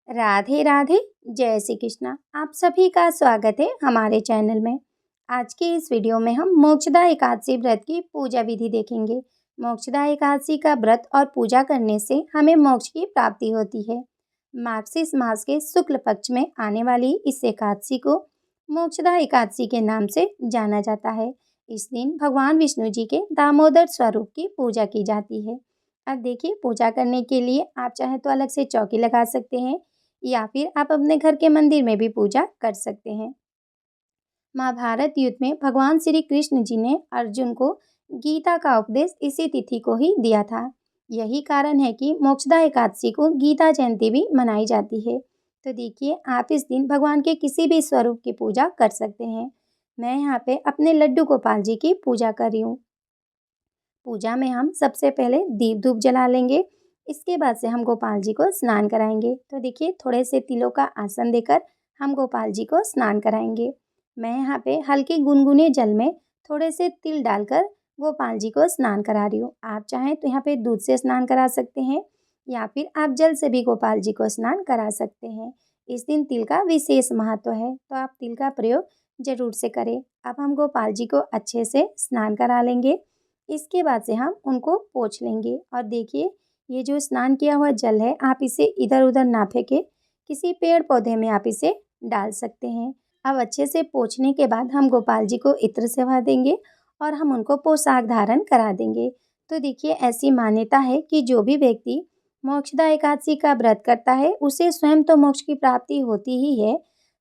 राधे राधे। जय श्री कृष्णा। आप सभी का स्वागत है हमारे चैनल में। आज की इस वीडियो में हम मोक्षदा एकादशी व्रत की पूजा विधि देखेंगे। मोक्षदा एकादशी का व्रत और पूजा करने से हमें मोक्ष की प्राप्ति होती है। मार्गशीर्ष मास के शुक्ल पक्ष में आने वाली इस एकादशी को मोक्षदा एकादशी के नाम से जाना जाता है। इस दिन भगवान विष्णु जी के दामोदर स्वरूप की पूजा की जाती है। अब देखिए, पूजा करने के लिए आप चाहे तो अलग से चौकी लगा सकते हैं या फिर आप अपने घर के मंदिर में भी पूजा कर सकते हैं। महाभारत युद्ध में भगवान श्री कृष्ण जी ने अर्जुन को गीता का उपदेश इसी तिथि को ही दिया था। यही कारण है कि मोक्षदा एकादशी को गीता जयंती भी मनाई जाती है। तो देखिए, आप इस दिन भगवान के किसी भी स्वरूप की पूजा कर सकते हैं। मैं यहाँ पे अपने लड्डू गोपाल जी की पूजा कर रही हूँ। पूजा में हम सबसे पहले दीप धूप जला लेंगे। इसके बाद से हम गोपाल जी को स्नान कराएंगे। तो देखिए, थोड़े से तिलों का आसन देकर हम गोपाल जी को स्नान कराएंगे। मैं यहाँ पे हल्के गुनगुने जल में थोड़े से तिल डालकर गोपाल जी को स्नान करा रही हूँ। आप चाहें तो यहाँ पे दूध से स्नान करा सकते हैं या फिर आप जल से भी गोपाल जी को स्नान करा सकते हैं। इस दिन तिल का विशेष महत्व है, तो आप तिल का प्रयोग जरूर से करें। अब हम गोपाल जी को अच्छे से स्नान करा लेंगे। इसके बाद से हम उनको पोंछ लेंगे। और देखिए, ये जो स्नान किया हुआ जल है, आप इसे इधर उधर ना फेंके, किसी पेड़ पौधे में आप इसे डाल सकते हैं। अब अच्छे से पोंछने के बाद हम गोपाल जी को इत्र सेवा देंगे और हम उनको पोशाक धारण करा देंगे। तो देखिए, ऐसी मान्यता है कि जो भी व्यक्ति मोक्षदा एकादशी का व्रत करता है उसे स्वयं तो मोक्ष की प्राप्ति होती ही है,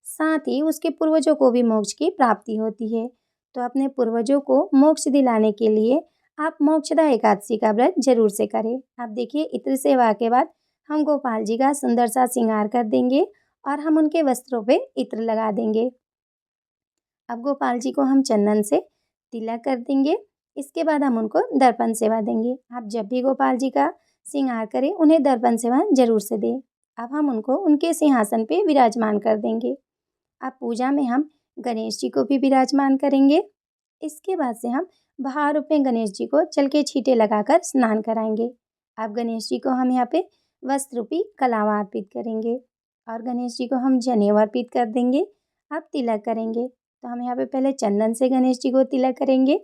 साथ ही उसके पूर्वजों को भी मोक्ष की प्राप्ति होती है। तो अपने पूर्वजों को मोक्ष दिलाने के लिए आप मोक्षदा एकादशी का व्रत जरूर से करें। आप देखिए, इत्र सेवा के बाद हम गोपाल जी का सुंदर सा श्रृंगार कर देंगे और हम उनके वस्त्रों पे इत्र लगा देंगे। अब गोपाल जी को हम चंदन से तिलक कर देंगे। इसके बाद हम उनको दर्पण सेवा देंगे। आप जब भी गोपाल जी का श्रृंगार करें, उन्हें दर्पण सेवा जरूर से दें। अब हम उनको उनके सिंहासन पे विराजमान कर देंगे। अब पूजा में हम गणेश जी को भी विराजमान करेंगे। इसके बाद से हम बहार में गणेश जी को जल के छींटे लगाकर स्नान कराएंगे। अब गणेश जी को हम यहाँ पे वस्त्र रूपी कलावा अर्पित करेंगे और गणेश जी को हम जनेऊ अर्पित कर देंगे। अब तिलक करेंगे, तो हम यहाँ पे पहले चंदन से गणेश जी को तिलक करेंगे।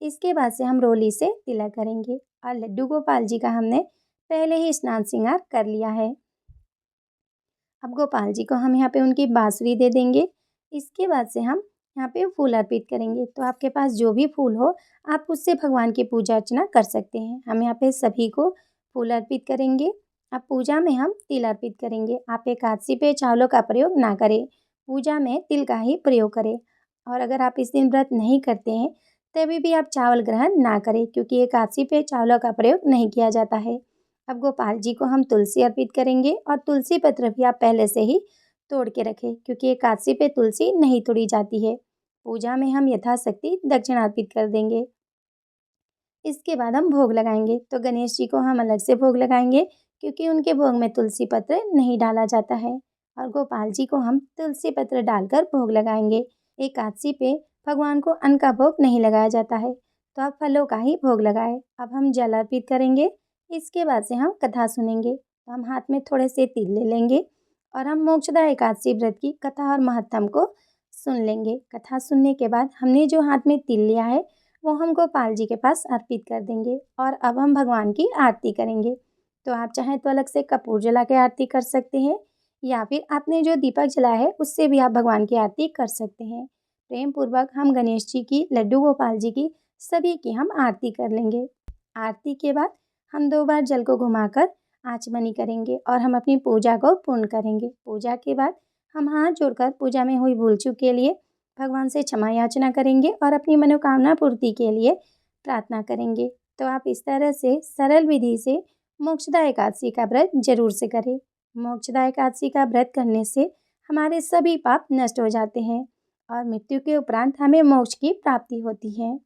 इसके बाद से हम रोली से तिलक करेंगे और लड्डू गोपाल जी का हमने पहले ही स्नान श्रृंगार कर लिया है। अब गोपाल जी को हम यहाँ पे उनकी बांसुरी दे देंगे। इसके बाद से हम यहाँ पे फूल अर्पित करेंगे। तो आपके पास जो भी फूल हो, आप उससे भगवान की पूजा अर्चना कर सकते हैं। हम यहाँ पे सभी को फूल अर्पित करेंगे। अब पूजा में हम तिल अर्पित करेंगे। आप एकादशी पे चावलों का प्रयोग ना करें, पूजा में तिल का ही प्रयोग करें। और अगर आप इस दिन व्रत नहीं करते हैं तभी भी आप चावल ग्रहण ना करें, क्योंकि एकादशी पे चावलों का प्रयोग नहीं किया जाता है। अब गोपाल जी को हम तुलसी अर्पित करेंगे और तुलसी पत्र भी आप पहले से ही तोड़ के रखें, क्योंकि एकादशी पे तुलसी नहीं तोड़ी जाती है। पूजा में हम यथाशक्ति दक्षिणा अर्पित कर देंगे। इसके बाद हम भोग लगाएंगे। तो गणेश जी को हम अलग से भोग लगाएंगे, क्योंकि उनके भोग में तुलसी पत्र नहीं डाला जाता है। और गोपाल जी को हम तुलसी पत्र डालकर भोग लगाएंगे। एकादशी पे भगवान को अन्न का भोग नहीं लगाया जाता है, तो आप फलों का ही भोग लगाए। अब हम जल अर्पित करेंगे। इसके बाद से हम कथा सुनेंगे। तो हम हाथ में थोड़े से तिल ले लेंगे और हम मोक्षदा एकादशी व्रत की कथा और महत्तम को सुन लेंगे। कथा सुनने के बाद हमने जो हाथ में तिल लिया है वो हम गोपाल जी के पास अर्पित कर देंगे और अब हम भगवान की आरती करेंगे। तो आप चाहें तो अलग से कपूर जला के आरती कर सकते हैं या फिर आपने जो दीपक जलाया है उससे भी आप भगवान की आरती कर सकते हैं। प्रेम पूर्वक हम गणेश जी की, लड्डू गोपाल जी की, सभी की हम आरती कर लेंगे। आरती के बाद हम 2 बार जल को घुमाकर आचमनी करेंगे और हम अपनी पूजा को पूर्ण करेंगे। पूजा के बाद हम हाथ जोड़कर पूजा में हुई भूल चूक के लिए भगवान से क्षमा याचना करेंगे और अपनी मनोकामना पूर्ति के लिए प्रार्थना करेंगे। तो आप इस तरह से सरल विधि से मोक्षदा एकादशी का व्रत जरूर से करें। मोक्षदा एकादशी का व्रत करने से हमारे सभी पाप नष्ट हो जाते हैं और मृत्यु के उपरांत हमें मोक्ष की प्राप्ति होती है।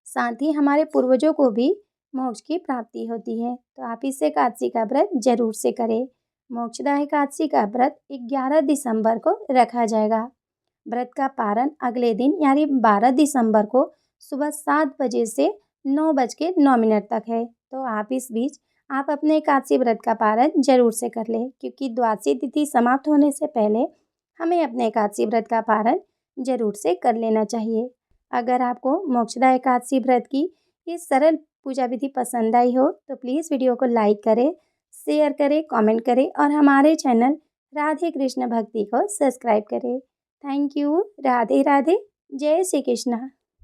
साथ ही हमारे पूर्वजों को भी मोक्ष की प्राप्ति होती है। तो आप इस एकादशी का व्रत जरूर से करें। मोक्षदा एकादशी का व्रत 11 दिसंबर को रखा जाएगा। व्रत का पारण अगले दिन यानी 12 दिसंबर को सुबह 7 बजे से 9:09 तक है। तो आप इस बीच आप अपने एकादशी व्रत का पारण जरूर से कर लें, क्योंकि द्वादशी तिथि समाप्त होने से पहले हमें अपने एकादशी व्रत का पारण जरूर से कर लेना चाहिए। अगर आपको मोक्षदा एकादशी व्रत की ये सरल पूजा विधि पसंद आई हो तो प्लीज़ वीडियो को लाइक करें, शेयर करें, कमेंट करें और हमारे चैनल राधे कृष्ण भक्ति को सब्सक्राइब करें। Thank you. राधे राधे। जय श्री कृष्ण।